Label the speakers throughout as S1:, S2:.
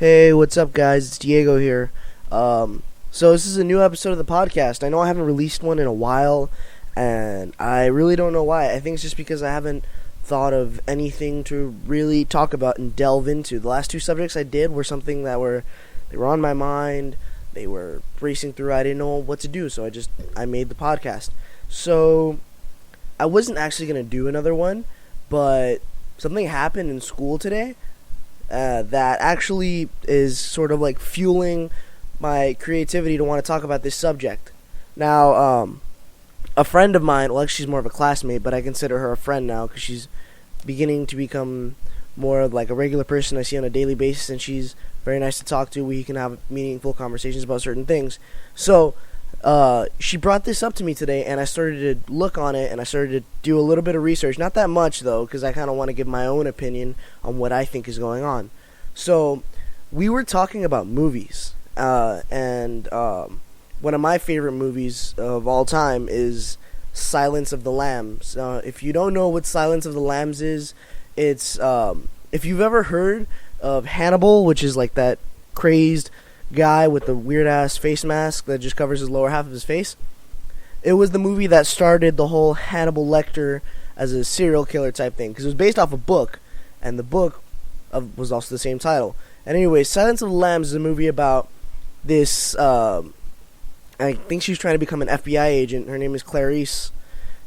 S1: Hey, what's up, guys? It's Diego here. So this is a new episode of the podcast. I know I haven't released one in a while, and I really don't know why. I think it's just because I haven't thought of anything to really talk about and delve into. The last two subjects I did were something they were on my mind. They were racing through. I didn't know what to do, so I made the podcast. So I wasn't actually gonna do another one, but something happened in school today. That actually is sort of like fueling my creativity to want to talk about this subject. Now, a friend of mine, well, actually she's more of a classmate, but I consider her a friend now because she's beginning to become more of like a regular person I see on a daily basis, and she's very nice to talk to. We can have meaningful conversations about certain things. So, she brought this up to me today, and I started to look on it, and I started to do a little bit of research. Not that much, though, because I kind of want to give my own opinion on what I think is going on. So, we were talking about movies, and one of my favorite movies of all time is Silence of the Lambs. If you don't know what Silence of the Lambs is, it's, if you've ever heard of Hannibal, which is like that crazed guy with the weird ass face mask that just covers his lower half of his face. It was the movie that started the whole Hannibal Lecter as a serial killer type thing, because it was based off a book, and the book was also the same title. And anyway, Silence of the Lambs is a movie about this, I think she's trying to become an FBI agent. Her name is Clarice,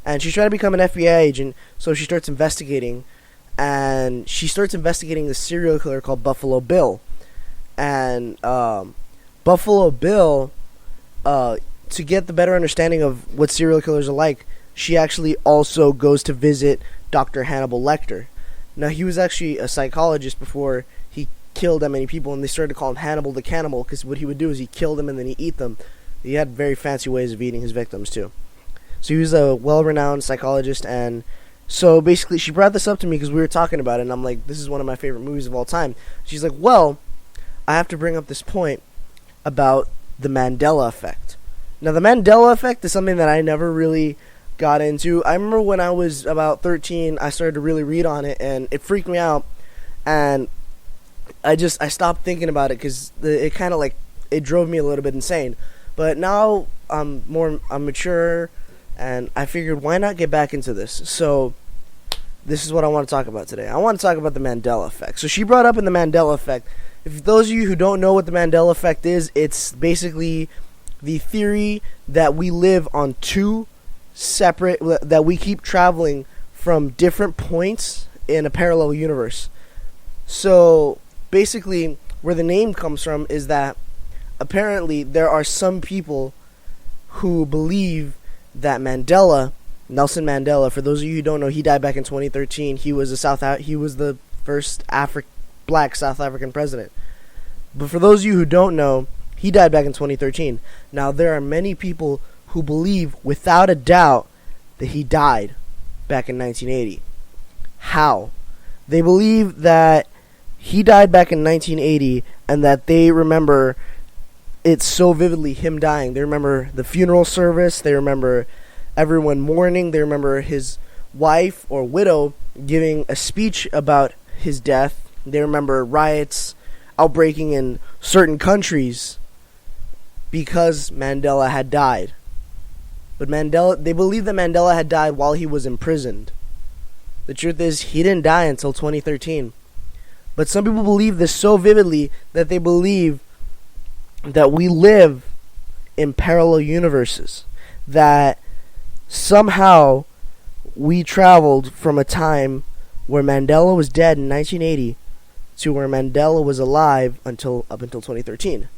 S1: and she's trying to become an FBI agent, so she starts investigating, and she starts investigating this serial killer called Buffalo Bill. And Buffalo Bill, to get the better understanding of what serial killers are like, she actually also goes to visit Dr. Hannibal Lecter. Now, he was actually a psychologist before he killed that many people, and they started to call him Hannibal the Cannibal, because what he would do is he killed them and then he eat them. He had very fancy ways of eating his victims, too. So he was a well-renowned psychologist, and so basically she brought this up to me because we were talking about it, and I'm like, this is one of my favorite movies of all time. She's like, well, I have to bring up this point about the Mandela Effect. Now, the Mandela Effect is something that I never really got into. I remember when I was about 13, I started to really read on it, and it freaked me out, and I stopped thinking about it because it kind of like, it drove me a little bit insane. But now I'm mature, and I figured, why not get back into this? So this is what I want to talk about today. I want to talk about the Mandela Effect. So she brought up in the Mandela Effect, if those of you who don't know what the Mandela Effect is, it's basically the theory that we live on two separate, that we keep traveling from different points in a parallel universe. So basically, where the name comes from is that apparently there are some people who believe that Nelson Mandela, for those of you who don't know, he died back in 2013. He was the first black South African president. But for those of you who don't know, he died back in 2013. Now, there are many people who believe without a doubt that he died back in 1980. How? They believe that he died back in 1980 and that they remember it so vividly, him dying. They remember the funeral service. They remember everyone mourning. They remember his wife or widow giving a speech about his death. They remember riots outbreaking in certain countries because Mandela had died. But they believe that Mandela had died while he was imprisoned. The truth is, he didn't die until 2013. But some people believe this so vividly that they believe that we live in parallel universes. That somehow we traveled from a time where Mandela was dead in 1980 to where Mandela was alive up until 2013.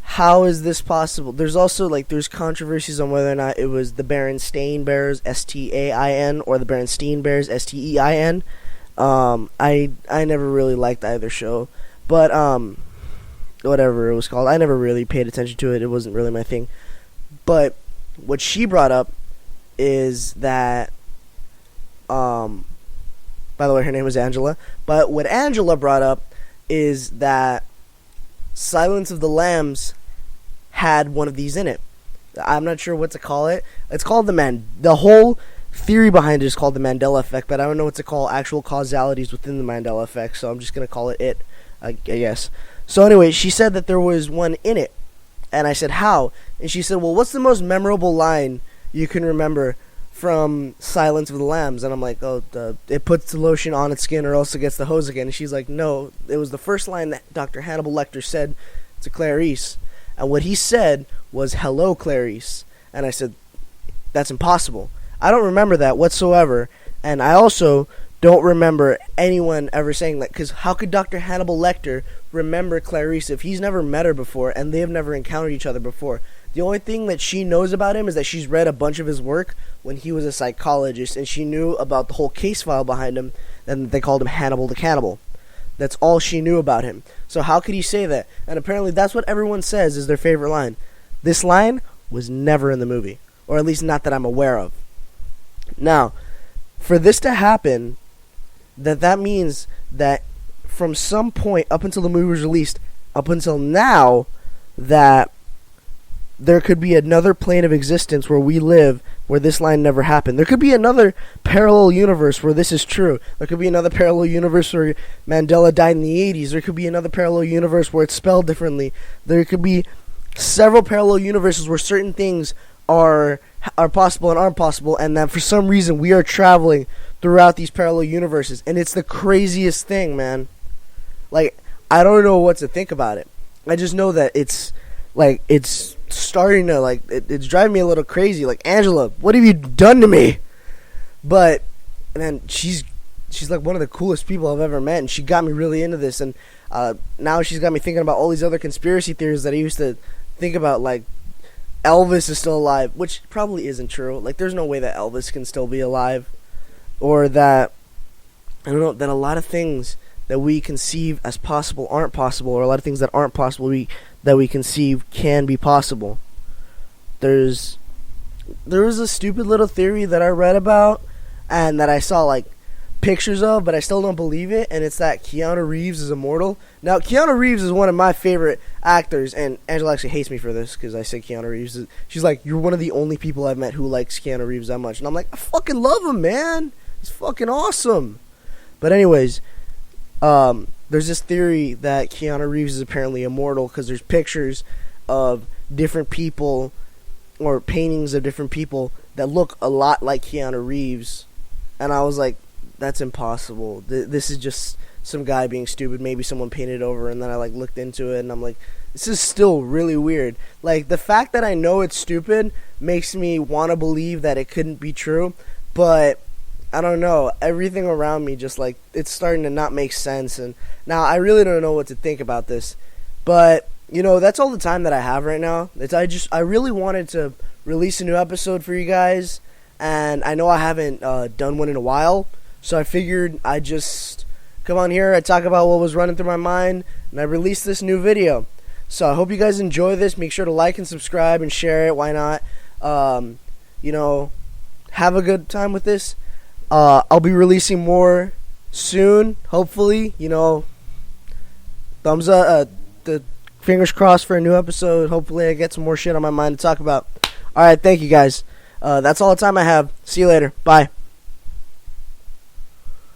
S1: How is this possible? There's also there's controversies on whether or not it was the Berenstain Bears, Stain, or the Berenstain Bears, Stein. I never really liked either show, but whatever it was called, I never really paid attention to it. It wasn't really my thing. But what she brought up is that by the way, her name was Angela. But what Angela brought up is that Silence of the Lambs had one of these in it. I'm not sure what to call it. It's called the whole theory behind it is called the Mandela Effect, but I don't know what to call actual causalities within the Mandela Effect, so I'm just going to call it. I guess. So anyway, she said that there was one in it. And I said, how? And she said, well, what's the most memorable line you can remember from Silence of the Lambs? And I'm like, oh, it puts the lotion on its skin or else it gets the hose again. And she's like, no, it was the first line that Dr. Hannibal Lecter said to Clarice. And what he said was, hello, Clarice. And I said, that's impossible. I don't remember that whatsoever. And I also don't remember anyone ever saying that, because how could Dr. Hannibal Lecter remember Clarice if he's never met her before and they've never encountered each other before? The only thing that she knows about him is that she's read a bunch of his work when he was a psychologist, and she knew about the whole case file behind him, and they called him Hannibal the Cannibal. That's all she knew about him. So how could he say that? And apparently that's what everyone says is their favorite line. This line was never in the movie, or at least not that I'm aware of. Now, for this to happen, that means that from some point up until the movie was released, up until now, that there could be another plane of existence where we live where this line never happened. There could be another parallel universe where this is true. There could be another parallel universe where Mandela died in the 80s. There could be another parallel universe where it's spelled differently. There could be several parallel universes where certain things are possible and aren't possible, and that for some reason we are traveling throughout these parallel universes, and it's the craziest thing, man. Like, I don't know what to think about it. I just know that it's starting to, it's driving me a little crazy. Like, Angela, what have you done to me? But, man, she's like one of the coolest people I've ever met, and she got me really into this, and now she's got me thinking about all these other conspiracy theories that I used to think about, like Elvis is still alive, which probably isn't true. Like, there's no way that Elvis can still be alive. Or that, I don't know, that a lot of things that we conceive as possible aren't possible, or a lot of things that aren't possible that we conceive can be possible. There was a stupid little theory that I read about, and that I saw, like, pictures of, but I still don't believe it, and it's that Keanu Reeves is immortal. Now, Keanu Reeves is one of my favorite actors, and Angela actually hates me for this, because I say Keanu Reeves. She's like, you're one of the only people I've met who likes Keanu Reeves that much. And I'm like, I fucking love him, man. He's fucking awesome. But anyways, there's this theory that Keanu Reeves is apparently immortal, because there's pictures of different people, or paintings of different people, that look a lot like Keanu Reeves. And I was like, that's impossible. This is just some guy being stupid. Maybe someone painted it over, and then I looked into it, and I'm like, this is still really weird. Like, the fact that I know it's stupid makes me want to believe that it couldn't be true, but I don't know. Everything around me just, it's starting to not make sense, and now I really don't know what to think about this. But, that's all the time that I have right now. I really wanted to release a new episode for you guys, and I know I haven't done one in a while. So I figured I'd just come on here, I'd talk about what was running through my mind, and I released this new video. So I hope you guys enjoy this. Make sure to like and subscribe and share it. Why not? Have a good time with this. I'll be releasing more soon, hopefully. Thumbs up, the fingers crossed for a new episode. Hopefully I get some more shit on my mind to talk about. Alright, thank you guys. That's all the time I have. See you later. Bye.